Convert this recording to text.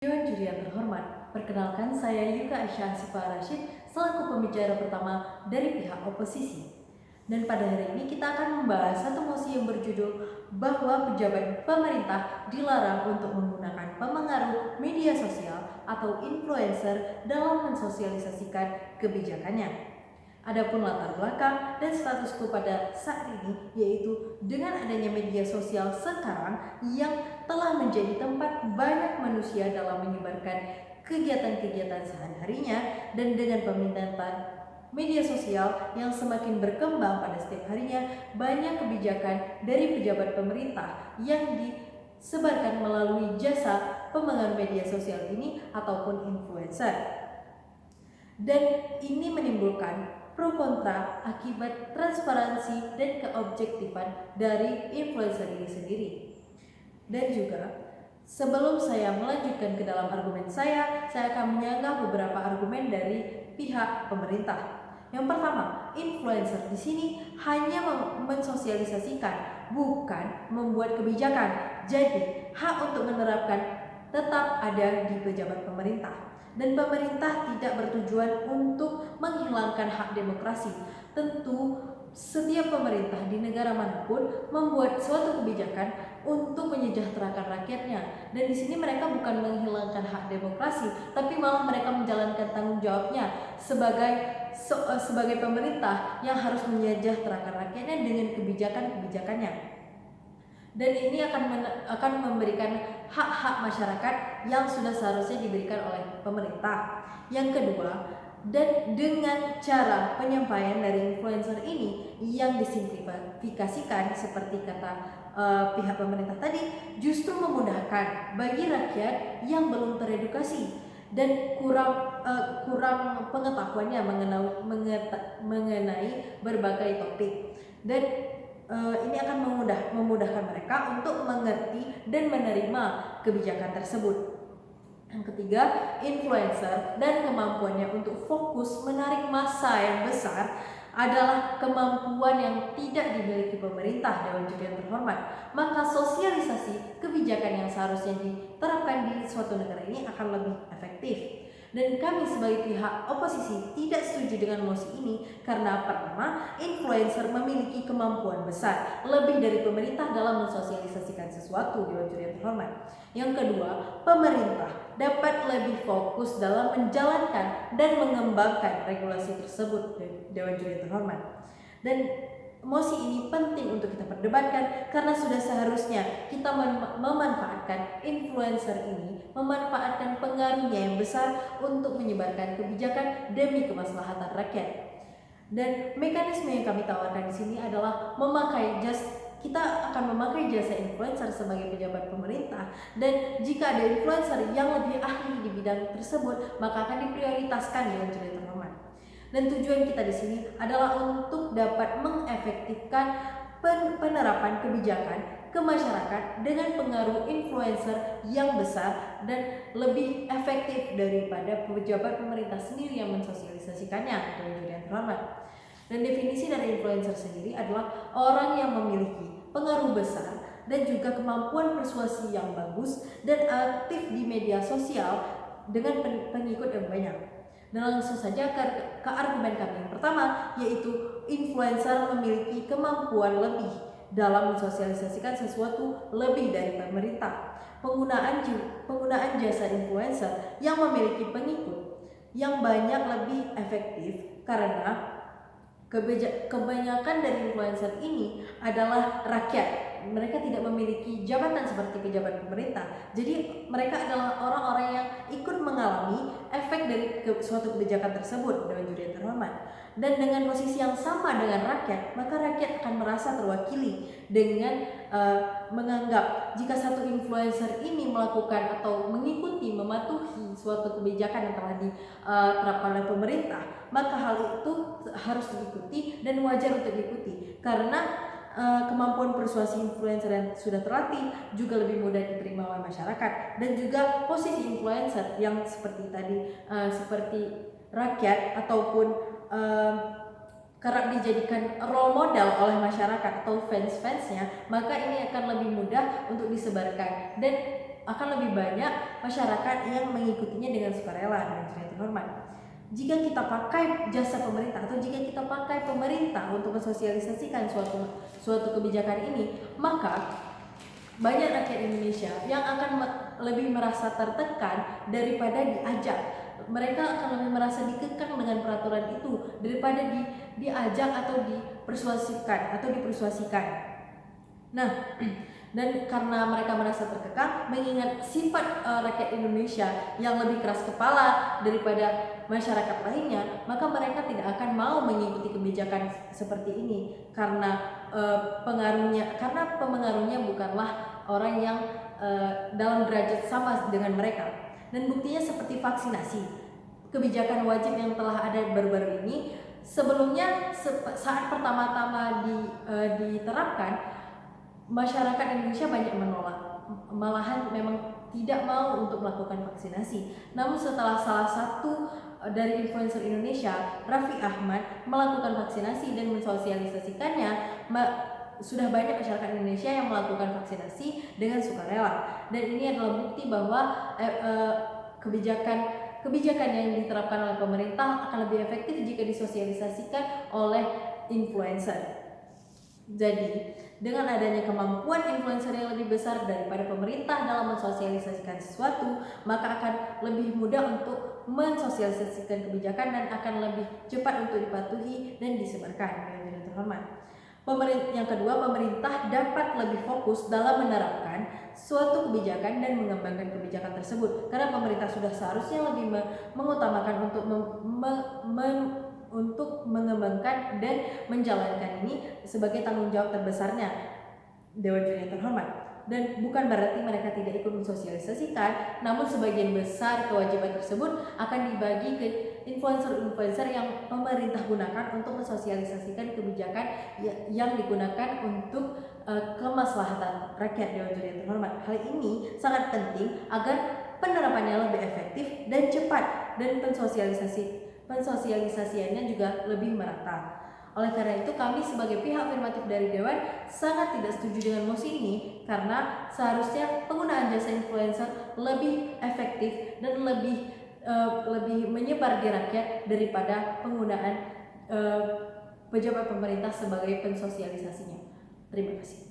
Dewan juri yang terhormat, perkenalkan saya Yuka Aisyah Asifa Rashid selaku pembicara pertama dari pihak oposisi. Dan pada hari ini kita akan membahas satu mosi yang berjudul bahwa pejabat pemerintah dilarang untuk menggunakan pengaruh media sosial atau influencer dalam mensosialisasikan kebijakannya. Adapun latar belakang dan statusku pada saat ini yaitu dengan adanya media sosial sekarang yang telah menjadi tempat banyak manusia dalam menyebarkan kegiatan-kegiatan sehari-harinya, dan dengan peminatan media sosial yang semakin berkembang pada setiap harinya, banyak kebijakan dari pejabat pemerintah yang disebarkan melalui jasa pemengaruh media sosial ini ataupun influencer. Dan ini menimbulkan pro kontra akibat transparansi dan keobjektifan dari influencer ini sendiri. Dan juga sebelum saya melanjutkan ke dalam argumen saya akan menyanggah beberapa argumen dari pihak pemerintah. Yang pertama, influencer di sini hanya mensosialisasikan, bukan membuat kebijakan. Jadi, hak untuk menerapkan tetap ada di pejabat pemerintah. Dan pemerintah tidak bertujuan untuk menghilangkan hak demokrasi. Tentu setiap pemerintah di negara manapun membuat suatu kebijakan untuk menyejahterakan rakyatnya. Dan di sini mereka bukan menghilangkan hak demokrasi, tapi malah mereka menjalankan tanggung jawabnya sebagai pemerintah yang harus menyejahterakan rakyatnya dengan kebijakan-kebijakannya. Dan ini akan memberikan hak-hak masyarakat yang sudah seharusnya diberikan oleh pemerintah. Yang kedua, dan dengan cara penyampaian dari influencer ini yang disimplifikasikan seperti kata pihak pemerintah tadi, justru memudahkan bagi rakyat yang belum teredukasi dan kurang pengetahuannya mengenai berbagai topik. Dan ini akan memudahkan mereka untuk mengerti dan menerima kebijakan tersebut. Yang ketiga, influencer dan kemampuannya untuk fokus menarik massa yang besar adalah kemampuan yang tidak dimiliki pemerintah. Dewan juri yang terhormat, maka sosialisasi kebijakan yang seharusnya diterapkan di suatu negara ini akan lebih efektif. Dan kami sebagai pihak oposisi tidak setuju dengan mosi ini karena pertama, influencer memiliki kemampuan besar lebih dari pemerintah dalam mensosialisasikan sesuatu. Dewan juri yang terhormat. Yang kedua, pemerintah dapat lebih fokus dalam menjalankan dan mengembangkan regulasi tersebut. Dewan juri yang terhormat. Dan mosi ini penting untuk kita perdebatkan karena sudah seharusnya kita memanfaatkan influencer ini, memanfaatkan pengaruhnya yang besar untuk menyebarkan kebijakan demi kemaslahatan rakyat. Dan mekanisme yang kami tawarkan di sini adalah kita akan memakai jasa influencer sebagai pejabat pemerintah, dan jika ada influencer yang lebih ahli di bidang tersebut maka akan diprioritaskan dengan juri terhormat. Dan tujuan kita di sini adalah untuk dapat mengefektifkan penerapan kebijakan ke masyarakat dengan pengaruh influencer yang besar dan lebih efektif daripada pejabat pemerintah sendiri yang mensosialisasikannya. Yang terhormat. Dan definisi dari influencer sendiri adalah orang yang memiliki pengaruh besar dan juga kemampuan persuasi yang bagus dan aktif di media sosial dengan pengikut yang banyak. Dan langsung saja ke argumen kami yang pertama, yaitu influencer memiliki kemampuan lebih dalam mensosialisasikan sesuatu lebih dari pemerintah. Penggunaan jasa influencer yang memiliki pengikut yang banyak lebih efektif karena kebanyakan dari influencer ini adalah rakyat. Mereka tidak memiliki jabatan seperti pejabat pemerintah. Jadi mereka adalah orang-orang yang ikut mengalami efek dari suatu kebijakan tersebut. Dewan juri yang terhormat. Dan dengan posisi yang sama dengan rakyat, maka rakyat akan merasa terwakili dengan menganggap jika satu influencer ini melakukan atau mengikuti, mematuhi suatu kebijakan yang telah diterapkan oleh pemerintah, maka hal itu harus diikuti dan wajar untuk diikuti karena kemampuan persuasi influencer yang sudah terlatih juga lebih mudah diterima oleh masyarakat. Dan juga posisi influencer yang seperti tadi, seperti rakyat ataupun kerap dijadikan role model oleh masyarakat atau fans-fansnya, maka ini akan lebih mudah untuk disebarkan. Dan akan lebih banyak masyarakat yang mengikutinya dengan sukarela dan yang terhormat. Jika kita pakai jasa pemerintah atau jika kita pakai pemerintah untuk mensosialisasikan suatu kebijakan ini, maka banyak rakyat Indonesia yang akan lebih merasa tertekan daripada diajak. Mereka akan lebih merasa dikekang dengan peraturan itu daripada diajak atau dipersuasikan. Nah, dan karena mereka merasa terkekang, mengingat sifat rakyat Indonesia yang lebih keras kepala daripada masyarakat lainnya, maka mereka tidak akan mau mengikuti kebijakan seperti ini karena pengaruhnya bukanlah orang yang dalam derajat sama dengan mereka. Dan buktinya seperti vaksinasi, kebijakan wajib yang telah ada baru-baru ini, sebelumnya saat pertama-tama diterapkan, masyarakat Indonesia banyak menolak, malahan memang tidak mau untuk melakukan vaksinasi. Namun setelah salah satu dari influencer Indonesia, Raffi Ahmad, melakukan vaksinasi dan mensosialisasikannya, sudah banyak masyarakat Indonesia yang melakukan vaksinasi dengan sukarela. Dan ini adalah bukti bahwa kebijakan yang diterapkan oleh pemerintah akan lebih efektif jika disosialisasikan oleh influencer. Jadi, dengan adanya kemampuan influencer yang lebih besar daripada pemerintah dalam mensosialisasikan sesuatu, maka akan lebih mudah untuk mensosialisasikan kebijakan dan akan lebih cepat untuk dipatuhi dan disebarkan. Yang terhormat. Yang kedua, pemerintah dapat lebih fokus dalam menerapkan suatu kebijakan dan mengembangkan kebijakan tersebut, karena pemerintah sudah seharusnya lebih mengutamakan untuk mengembangkan dan menjalankan ini sebagai tanggung jawab terbesarnya Dewan Juri yang terhormat. Dan bukan berarti mereka tidak ikut mensosialisasikan, namun sebagian besar kewajiban tersebut akan dibagi ke influencer-influencer yang pemerintah gunakan untuk mensosialisasikan kebijakan yang digunakan untuk kemaslahatan rakyat Dewan Juri yang terhormat. Hal ini sangat penting agar penerapannya lebih efektif dan cepat, dan pensosialisasiannya juga lebih merata. Oleh karena itu, kami sebagai pihak afirmatif dari Dewan sangat tidak setuju dengan mosi ini, karena seharusnya penggunaan jasa influencer lebih efektif dan lebih menyebar di rakyat daripada penggunaan pejabat pemerintah sebagai pensosialisasinya. Terima kasih.